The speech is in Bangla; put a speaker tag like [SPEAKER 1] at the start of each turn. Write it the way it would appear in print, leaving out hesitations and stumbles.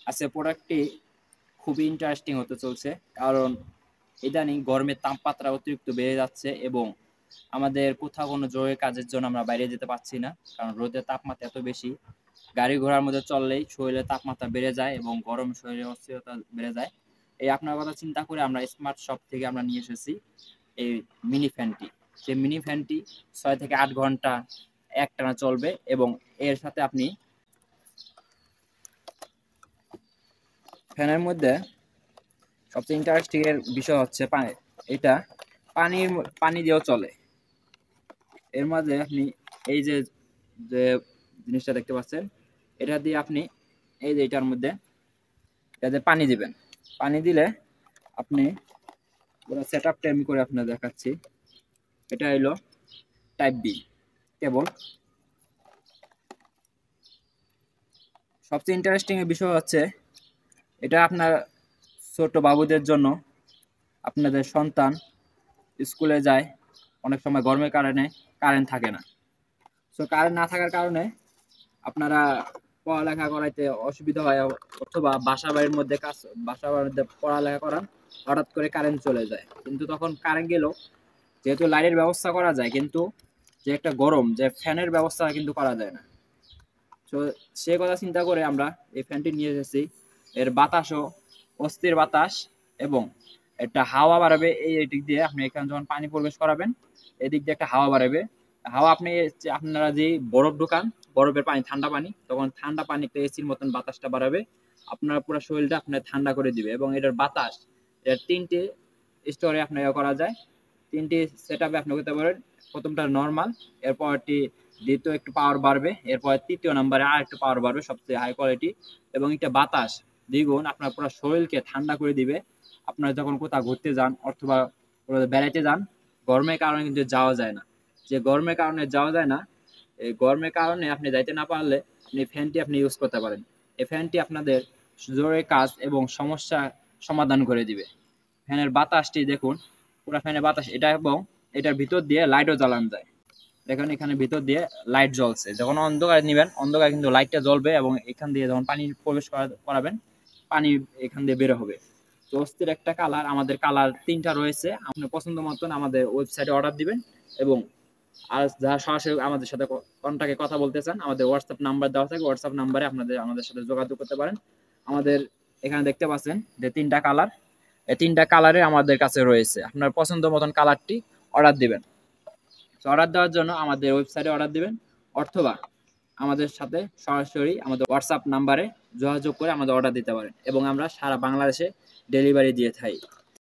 [SPEAKER 1] আজকে প্রোডাক্টটি খুবই ইন্টারেস্টিং হতে চলছে, কারণ ইদানিং গরমের তাপমাত্রা অতিরিক্ত বেড়ে যাচ্ছে এবং আমাদের কোথাও কোনো জরুরি কাজের জন্য আমরা বাইরে যেতে পারছি না, কারণ রোদের তাপমাত্রা এত বেশি। গাড়ি ঘোড়ার মধ্যে চললেই শরীরের তাপমাত্রা বেড়ে যায় এবং গরম শরীরের অস্থিরতা বেড়ে যায়। এই আপনার কথা চিন্তা করে আমরা স্মার্ট শপ থেকে আমরা নিয়ে এসেছি এই মিনি ফ্যানটি। সেই মিনি ফ্যানটি 6 থেকে 8 ঘন্টা একটানা চলবে এবং এর সাথে আপনি ফ্যানের মধ্যে সবচেয়ে ইন্টারেস্টিং এর বিষয় হচ্ছে এটা পানি দিয়েও চলে। এর মাঝে আপনি এই যে যে জিনিসটা দেখতে পাচ্ছেন, এটা দিয়ে আপনি এই যে এটার মধ্যে এটাতে পানি দিবেন। পানি দিলে আপনি পুরো সেট আপটা আমি করে আপনার দেখাচ্ছি। এটা হলো টাইপ বি কেবল। সবচেয়ে ইন্টারেস্টিং এর বিষয় হচ্ছে এটা আপনার ছোট বাবুদের জন্য। আপনাদের সন্তান স্কুলে যায়, অনেক সময় গরমের কারণে কারেন্ট থাকে না। সো কারেন্ট না থাকার কারণে আপনারা পড়ালেখা করাইতে অসুবিধা হয়, অথবা বাসা বাড়ির মধ্যে পড়ালেখা করান, হঠাৎ করে কারেন্ট চলে যায়। কিন্তু তখন কারেন্ট গেলেও যেহেতু লাইটের ব্যবস্থা করা যায়, কিন্তু যে একটা গরম যে ফ্যানের ব্যবস্থা কিন্তু করা যায় না। তো সে কথা চিন্তা করে আমরা এই ফ্যানটি নিয়ে এসেছি। এর বাতাসও অস্থির বাতাস এবং একটা হাওয়া বাড়াবে। এই দিক দিয়ে আপনি এখানে যখন পানি প্রবেশ করাবেন, এদিক দিয়ে একটা হাওয়া বাড়াবে। হাওয়া আপনি আপনারা যে বরফ ঢোকান, বরফের পানি, ঠান্ডা পানি, তখন ঠান্ডা পানি একটা এসির মতন বাতাসটা বাড়াবে। আপনার পুরো শরীরটা আপনার ঠান্ডা করে দিবে। এবং এটার বাতাস, এর 3টে স্তরে আপনার করা যায়। 3টি সেট আপে আপনি করতে পারেন। প্রথমটা নর্মাল, এরপরটি দ্বিতীয় একটু পাওয়ার বাড়বে, এরপর তৃতীয় নম্বরে আর একটু পাওয়ার বাড়বে, সবচেয়ে হাই কোয়ালিটি। এবং এটা বাতাস দ্বিগুণ আপনার পুরো শরীরকে ঠান্ডা করে দিবে। আপনারা যখন কোথাও ঘুরতে যান অথবা বেড়াইতে যান, গরমের কারণে কিন্তু যাওয়া যায় না। যে গরমের কারণে যাওয়া যায় না, এই গরমের কারণে আপনি যাইতে না পারলে ফ্যানটি আপনি ইউজ করতে পারেন। এই ফ্যানটি আপনাদের জোরে কাজ এবং সমস্যা সমাধান করে দিবে। ফ্যানের বাতাসটি দেখুন, পুরো ফ্যানের বাতাস এটা, এবং এটার ভিতর দিয়ে লাইটও জ্বালানো যায়। দেখুন এখানে ভিতর দিয়ে লাইট জ্বলছে। যখন অন্ধকারে নিবেন, অন্ধকারে কিন্তু লাইটটা জ্বলবে এবং এখান দিয়ে যখন পানি প্রবেশ করাবেন, পানি এখান দিয়ে বের হবে। তো অস্থির একটা কালার। আমাদের কালার 3টা রয়েছে। আপনি পছন্দ মতন আমাদের ওয়েবসাইটে অর্ডার দিবেন। এবং আর যারা সরাসরি আমাদের সাথে কন্টাক্টে কথা বলতে চান, আমাদের হোয়াটসঅ্যাপ নাম্বার দেওয়া থাকে, হোয়াটসঅ্যাপ নাম্বারে আমাদের সাথে যোগাযোগ করতে পারেন। আমাদের এখানে দেখতে পাচ্ছেন যে 3টা কালার, এই 3টা কালারে আমাদের কাছে রয়েছে। আপনার পছন্দ মতন কালারটি অর্ডার দিবেন। অর্ডার দেওয়ার জন্য আমাদের ওয়েবসাইটে অর্ডার দিবেন, অথবা আমাদের সাথে সরাসরি আমাদের হোয়াটসঅ্যাপ নাম্বারে যোগাযোগ করে আমাদের অর্ডার দিতে পারেন, এবং আমরা সারা বাংলাদেশে ডেলিভারি দিয়ে থাকি।